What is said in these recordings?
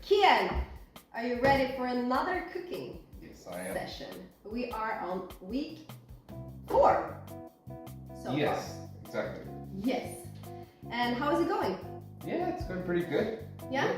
Kian, are you ready for another cooking session? We are on week 4 so yes, far. Exactly. Yes. And how is it going? Yeah, it's going pretty good. Yeah?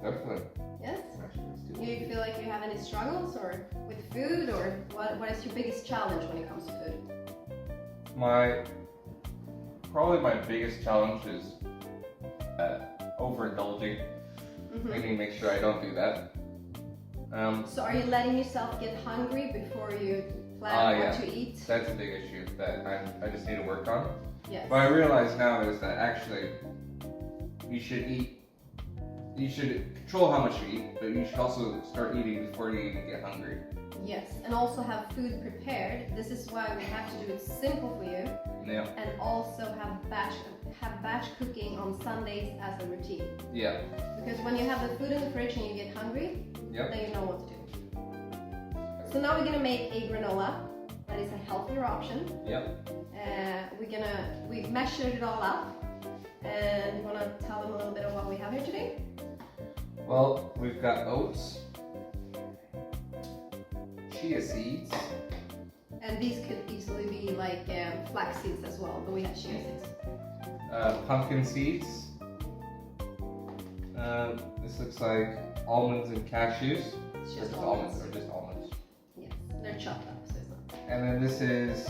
Definitely. Yes? Actually, Do you feel like you have any struggles or with food, or what is your biggest challenge when it comes to food? Probably my biggest challenge is overindulging. I need to make sure I don't do that. So are you letting yourself get hungry before you plan what to eat? That's a big issue that I just need to work on. Yes. What I realize now is that actually you should control how much you eat, but you should also start eating before you even get hungry. Yes, and also have food prepared. This is why we have to do it simple for you. Yeah. And also have batch cooking on Sundays as a routine. Yeah. Because when you have the food in the fridge and you get hungry, then you know what to do. So now we're gonna make a granola that is a healthier option. Yep. We measured it all up, and you wanna tell them a little bit of what we have here today? Well, we've got oats, chia seeds. And these could easily be like flax seeds as well, but we have chia seeds. Pumpkin seeds. This looks like almonds and cashews. It's just almonds. Or just almonds. Yes, they're chopped up, so it's not. And then this is,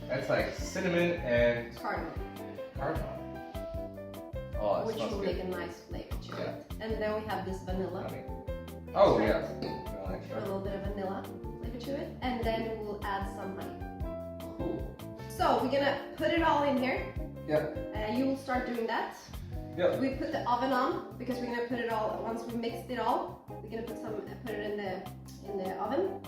that's like cinnamon and Cardamom. cardamom. Oh, that Which smells will good. make a nice flavor to it. And then we have this vanilla. Honey. Oh yeah. A little bit of vanilla flavor to it. And then we will add some honey. Cool. So we're gonna put it all in here. Yep. You will start doing that. Yep. We put the oven on because we're gonna put it all. Once we mixed it all, we're gonna put it in the oven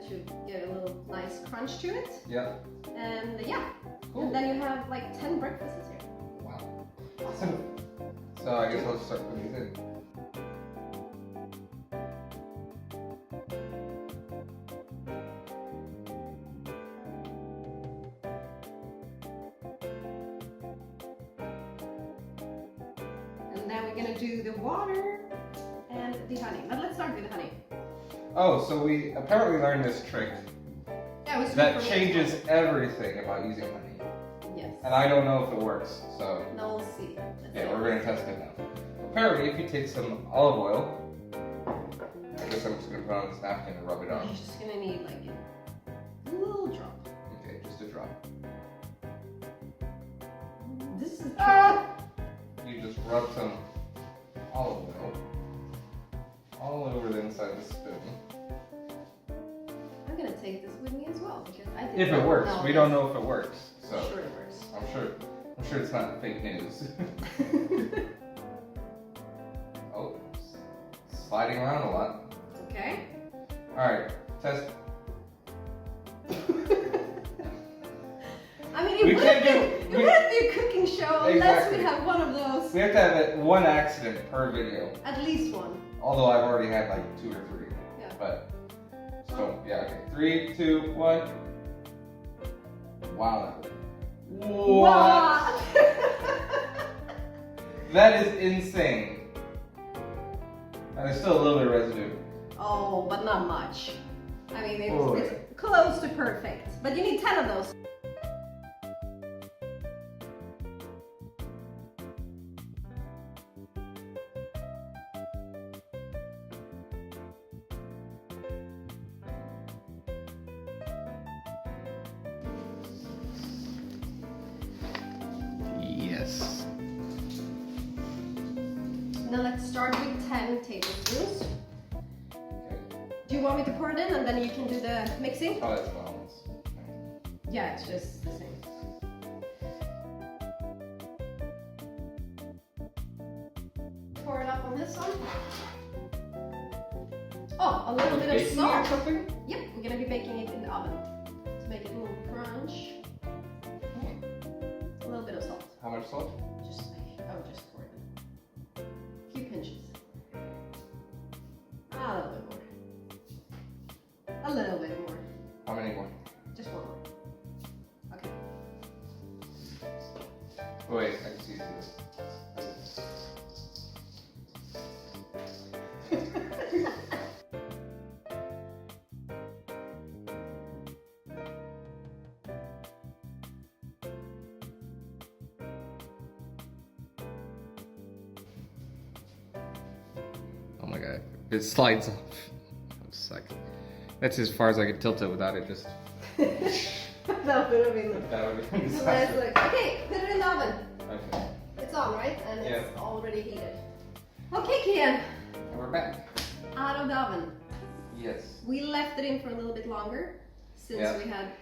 to get a little nice crunch to it. Yep. And yeah, Cool. and then you have like 10 breakfasts here. Wow. Awesome. So I guess I'll start putting these in. And then we're gonna do the water and the honey. But let's start with the honey. Oh, so we apparently learned this trick Yeah, we that changes everything about using honey. Yes. And I don't know if it works, so Now we'll see. yeah, we're gonna test it now. Apparently, if you take some olive oil, I guess I'm just gonna put it on this napkin and rub it on. You're just gonna need like a little drop. Okay, just a drop. This is You just rub some olive oil all over the inside of the spoon. I'm gonna take this with me as well because I didn't If it works, we don't know if it works, so I'm sure it works. I'm sure it's not fake news. Oh, it's sliding around a lot. Okay. All right, test. I mean, it wouldn't be a cooking show unless we have one of those. We have to have one accident per video. At least one. Although I've already had like 2 or 3. Yeah. But so yeah, okay. 3, 2, 1. Wow. What? That is insane. And there's still a little bit of residue. Oh, but not much. I mean, it's close to perfect. But you need 10 of those. Yes. Now let's start with 10 tablespoons. Okay. Do you want me to pour it in and then you can do the mixing? Oh, that's almonds. Yeah, it's just the same. Pour it up on this one. Oh, a little bit of salt. Or something? Yep, we're gonna be baking it in the oven to make it a little crunch. A little bit of salt. How much salt? Just pour it in. A few pinches. A little bit more. A little bit more. How many more? Just one more. Okay. Wait, I can see this. my god, it slides off. It's like, that's as far as I could tilt it without it just. That would have been. That would have been So let's disaster. look. Okay, put it in the oven. Okay. It's on, right? And it's Yeah. already heated. Okay, Kian. And we're back. Out of the oven. Yes. We left it in for a little bit longer since Yeah. we had,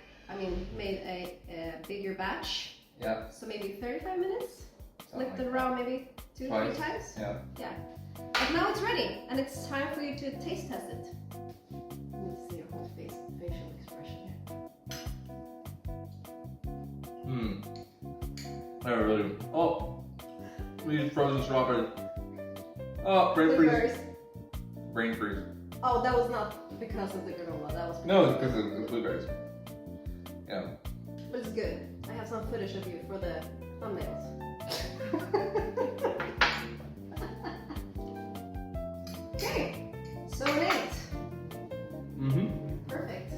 made a bigger batch. Yeah. So maybe 35 minutes. Something Flipped like it around maybe 2 or 3 Twice. times. Yeah. Yeah. But now it's ready, and it's time for you to taste test it. Let's see your whole facial expression here. I really. Oh, we use frozen strawberry. Oh, brain freeze. Blueberries. Brain freeze. Oh, that was not because of the granola. That was. No, it's because of the blueberries. Yeah. But it's good. I have some footage of you for the thumbnails. Okay, so Nate. Perfect.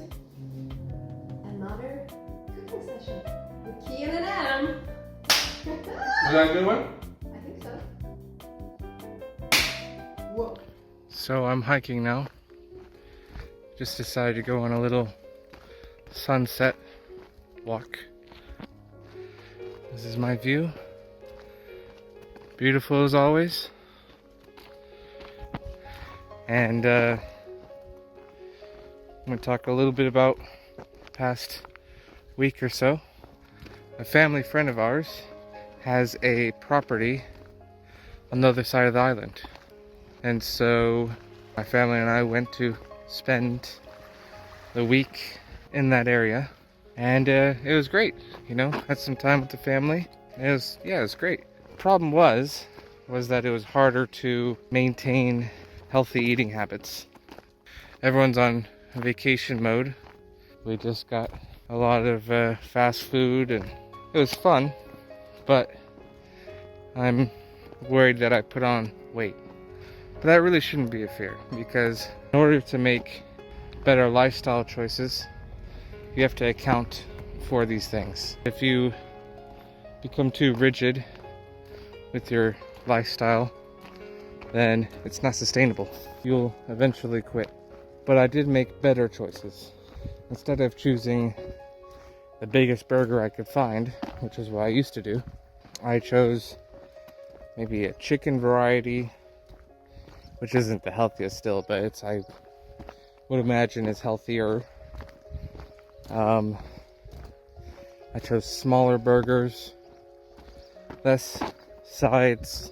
Another cooking session with Kian and Adam. Was that a good one? I think so. Whoa. So I'm hiking now. Just decided to go on a little sunset walk. This is my view. Beautiful as always. And I'm going to talk a little bit about the past week or so. A family friend of ours has a property on the other side of the island. And so my family and I went to spend the week in that area. And it was great, you know, had some time with the family. It was great. Problem was that it was harder to maintain healthy eating habits. Everyone's on vacation mode. We just got a lot of fast food, and it was fun, but I'm worried that I put on weight. But that really shouldn't be a fear, because in order to make better lifestyle choices, you have to account for these things. If you become too rigid with your lifestyle, then it's not sustainable. You'll eventually quit. But I did make better choices. Instead of choosing the biggest burger I could find, which is what I used to do, I chose maybe a chicken variety, which isn't the healthiest still, but it's, I would imagine, is healthier. I chose smaller burgers, less sides,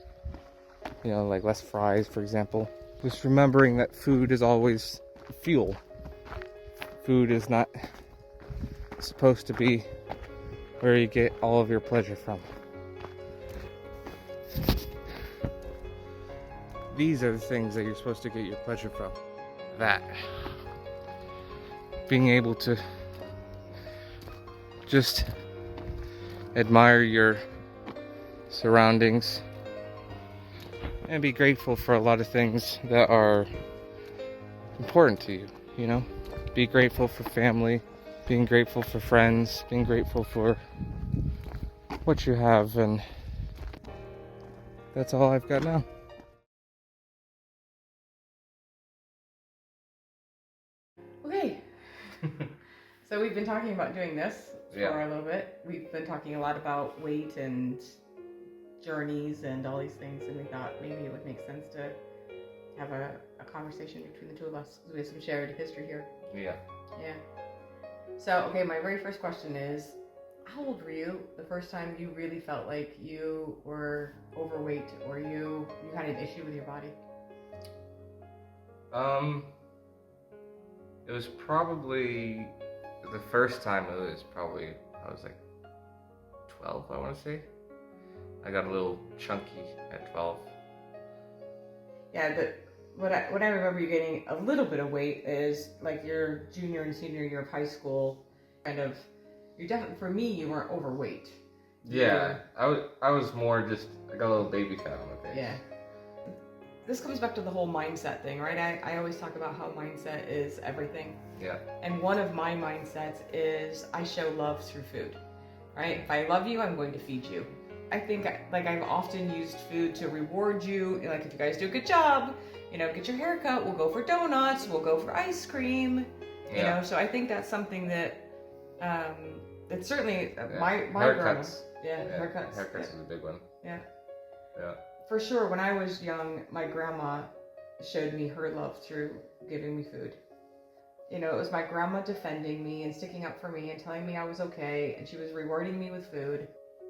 you know, like less fries, for example. Just remembering that food is always fuel. Food is not supposed to be where you get all of your pleasure from. These are the things that you're supposed to get your pleasure from. That. Being able to just admire your surroundings and be grateful for a lot of things that are important to you, you know? Be grateful for family, being grateful for friends, being grateful for what you have, and that's all I've got now. Okay. So we've been talking about doing this Yeah. for a little bit. We've been talking a lot about weight and journeys and all these things, and we thought maybe it would make sense to have a conversation between the two of us, because we have some shared history here. Yeah. Yeah. So, okay, my very first question is, how old were you the first time you really felt like you were overweight, or you had an issue with your body? It was probably the first time. I was like 12, I want to say. I got a little chunky at 12. Yeah, but what I remember you getting a little bit of weight is like your junior and senior year of high school. Kind of, you're definitely, for me, you weren't overweight. Yeah, I was more just, I got a little baby fat on my face. Yeah. This comes back to the whole mindset thing, right? I always talk about how mindset is everything. Yeah. And one of my mindsets is I show love through food, right? If I love you, I'm going to feed you. I think like I've often used food to reward you. Like if you guys do a good job, get your hair cut, we'll go for donuts, we'll go for ice cream. So I think that's something that it's certainly my grandma. Haircuts. Haircuts is a big one. Yeah. Yeah. For sure, when I was young, my grandma showed me her love through giving me food. It was my grandma defending me and sticking up for me and telling me I was okay, and she was rewarding me with food.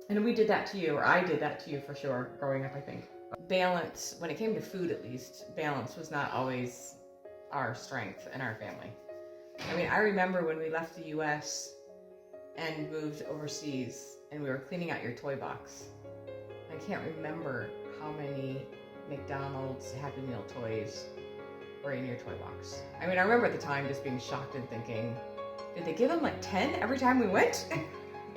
And we did that to you, or I did that to you for sure, growing up, I think. Balance, when it came to food at least, balance was not always our strength in our family. I mean, I remember when we left the US and moved overseas, and we were cleaning out your toy box. I can't remember how many McDonald's Happy Meal toys were in your toy box. I mean, I remember at the time just being shocked and thinking, did they give them like 10 every time we went?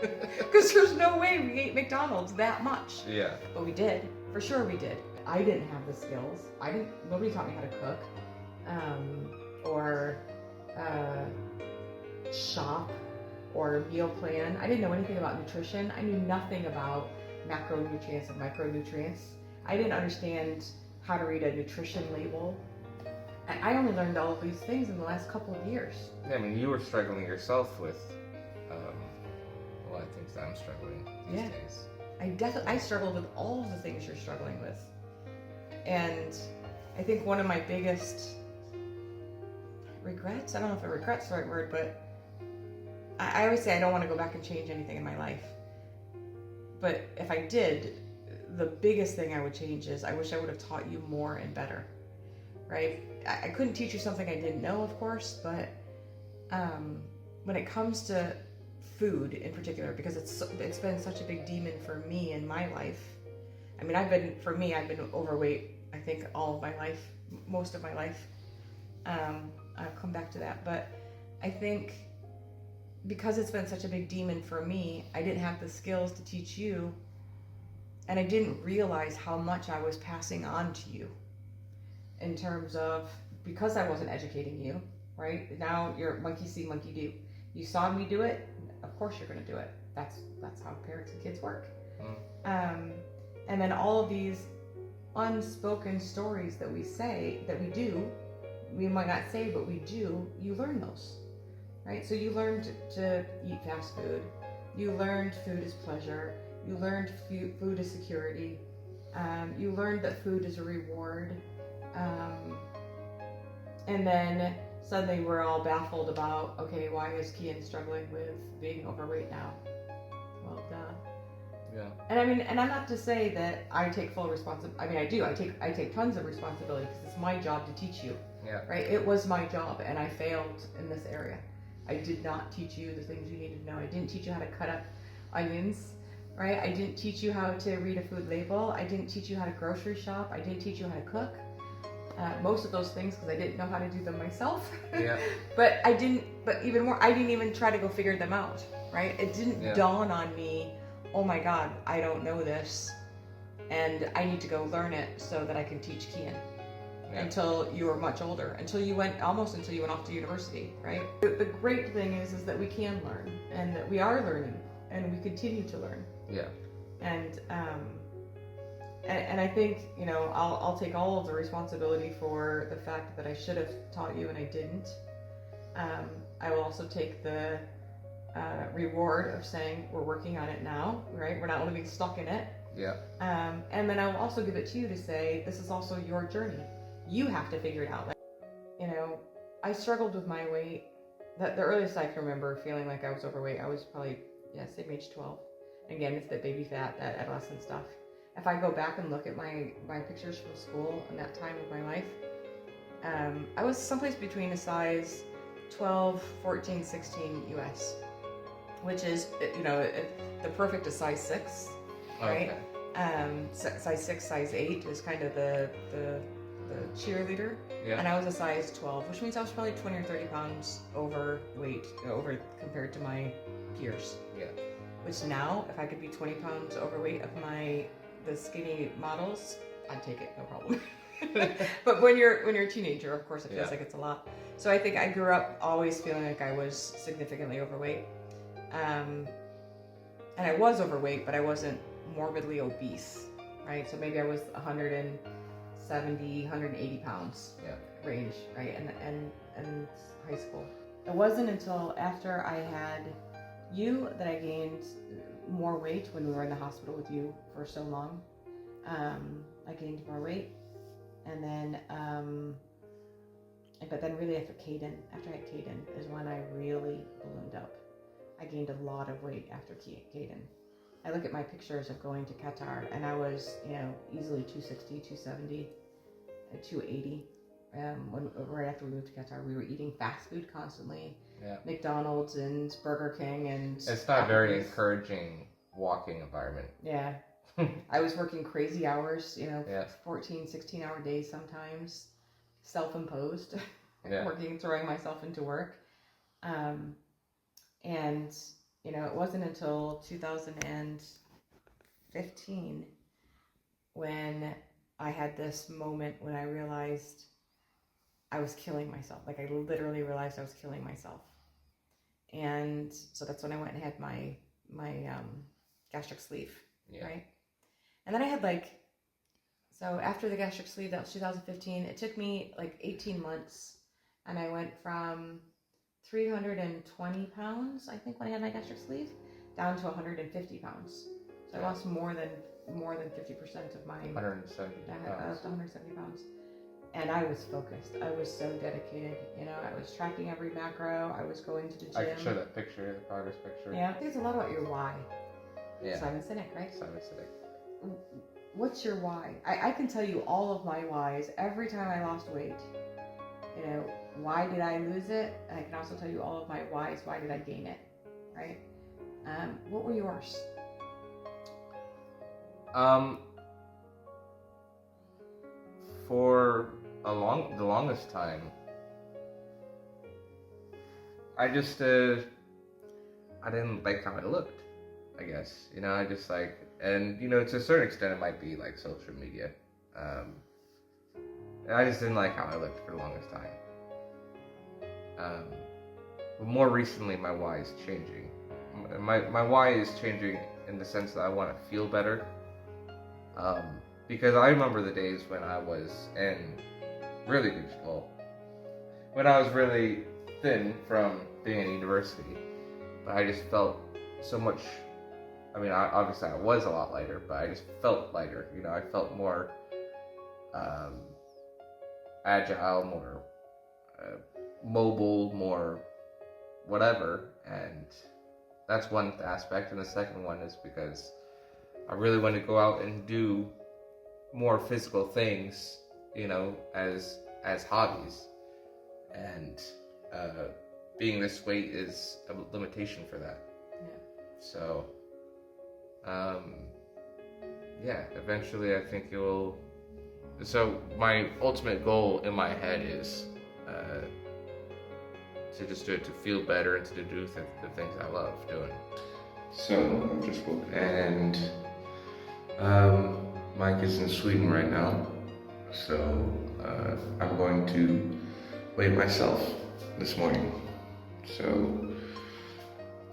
Because there's no way we ate McDonald's that much. Yeah. But we did. For sure we did. I didn't have the skills. Nobody taught me how to cook. Or shop or meal plan. I didn't know anything about nutrition. I knew nothing about macronutrients and micronutrients. I didn't understand how to read a nutrition label. I only learned all of these things in the last couple of years. Yeah, I mean, you were struggling yourself with a lot of things that I'm struggling these days. I struggled with all of the things you're struggling with. And I think one of my biggest regrets, I don't know if regret's the right word, but I always say I don't want to go back and change anything in my life. But if I did, the biggest thing I would change is I wish I would have taught you more and better, right? I couldn't teach you something I didn't know, of course, but when it comes to food in particular, because it's been such a big demon for me in my life. I mean, I've been overweight, I think, all of my life, most of my life. I'll come back to that, but I think because it's been such a big demon for me, I didn't have the skills to teach you, and I didn't realize how much I was passing on to you in terms of, because I wasn't educating you, right? Now you're monkey see, monkey do. You saw me do it, of course you're going to do it. That's how parents and kids work. And then all of these unspoken stories that we say, that we do, we might not say, but we do, you learn those, right? So you learned to eat fast food. You learned food is pleasure. You learned food is security. You learned that food is a reward. And then suddenly we're all baffled about, okay, why is Kian struggling with being overweight now? Well, duh. Yeah. And I mean, and I'm not to say that I take full responsibility. I mean, I do. I take tons of responsibility because it's my job to teach you. Yeah. Right? It was my job, and I failed in this area. I did not teach you the things you needed to know. I didn't teach you how to cut up onions, right? I didn't teach you how to read a food label. I didn't teach you how to grocery shop. I didn't teach you how to cook. Most of those things because I didn't know how to do them myself. Yeah. But even more, I didn't even try to go figure them out, right? It didn't dawn on me, oh my God, I don't know this, and I need to go learn it so that I can teach Kian. Until you were much older, until you went off to university, right? The great thing is that we can learn, and that we are learning, and we continue to learn. Yeah. And I think, I'll take all of the responsibility for the fact that I should have taught you and I didn't. I will also take the reward of saying we're working on it now, right? We're not living stuck in it. Yeah. And then I will also give it to you to say, this is also your journey. You have to figure it out. I struggled with my weight. The earliest I can remember feeling like I was overweight, I was probably, same age 12. Again, it's that baby fat, that adolescent stuff. If I go back and look at my pictures from school and that time of my life, I was someplace between a size 12, 14, 16 US, which is, the perfect is size 6, right? Okay. Size 6, size 8 is kind of the cheerleader. Yeah. And I was a size 12, which means I was probably 20 or 30 pounds overweight, compared to my peers. Yeah. Which now, if I could be 20 pounds overweight of the skinny models, I'd take it, no problem. But when you're a teenager, of course, it feels like it's a lot. So I think I grew up always feeling like I was significantly overweight. And I was overweight, but I wasn't morbidly obese, right? So maybe I was 160 170, 180 pounds Yeah. range, right? And high school. It wasn't until after I had you that I gained more weight when we were in the hospital with you for so long. I gained more weight, and then, but then really after I had Caden is when I really ballooned up. I gained a lot of weight after Caden. I look at my pictures of going to Qatar, and I was, easily 260, 270, 280. Right after we moved to Qatar, we were eating fast food constantly. Yeah. McDonald's and Burger King and. It's not very encouraging walking environment. Yeah. I was working crazy hours, Yeah. 14, 16-hour days sometimes, self-imposed, Yeah. throwing myself into work. And, it wasn't until 2015 when I had this moment when I realized I was killing myself. Like, I literally realized I was killing myself. And so that's when I went and had my gastric sleeve, right? And then I had so after the gastric sleeve, that was 2015, it took me 18 months, and I went from 320 pounds, I think, when I had my gastric sleeve, down to 150 pounds. So I lost more than 50% of my 170 pounds. 170 pounds. And I was focused. I was so dedicated. I was tracking every macro. I was going to the gym. I can show that picture, the progress picture. Yeah. I think it's a lot about your why. Yeah. Simon Sinek, right? Simon Sinek. What's your why? I can tell you all of my whys every time I lost weight. Why did I lose it? And I can also tell you all of my whys. Why did I gain it? Right? What were yours? For the longest time, I just I didn't like how I looked, I guess. I just and to a certain extent it might be social media. I just didn't like how I looked for the longest time. But more recently, my why is changing. My why is changing in the sense that I want to feel better. Because I remember the days when I was when I was really thin from being in university, but I just felt so much. I mean, obviously I was a lot lighter, but I just felt lighter. I felt more agile, more mobile, more whatever, and that's one aspect. And the second one is because I really want to go out and do more physical things, as hobbies, and being this weight is a limitation for that. Yeah. So, eventually I think it will. So my ultimate goal in my head is to just do it to feel better and to do the things I love doing. So I'm just woken, and Mike is in Sweden right now, so I'm going to weigh myself this morning. So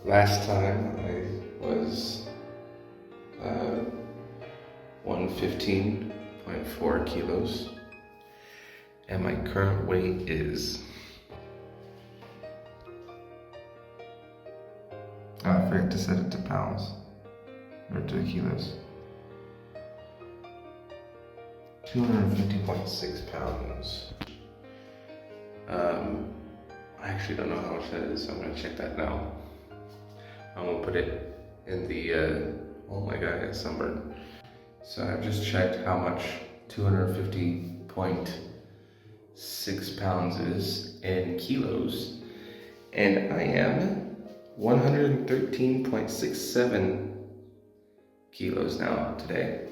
last time I was 115.4 kilos, and my current weight is, I forgot to set it to pounds, or to kilos. 250.6 pounds. I actually don't know how much that is, so I'm gonna check that now. I'm gonna put it in the, oh my god, I got sunburn. So I've just checked how much 250.6 pounds is in kilos, and I am 113.67 kilos now today.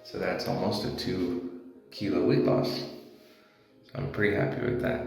So that's almost a 2 kilo weight loss. So I'm pretty happy with that.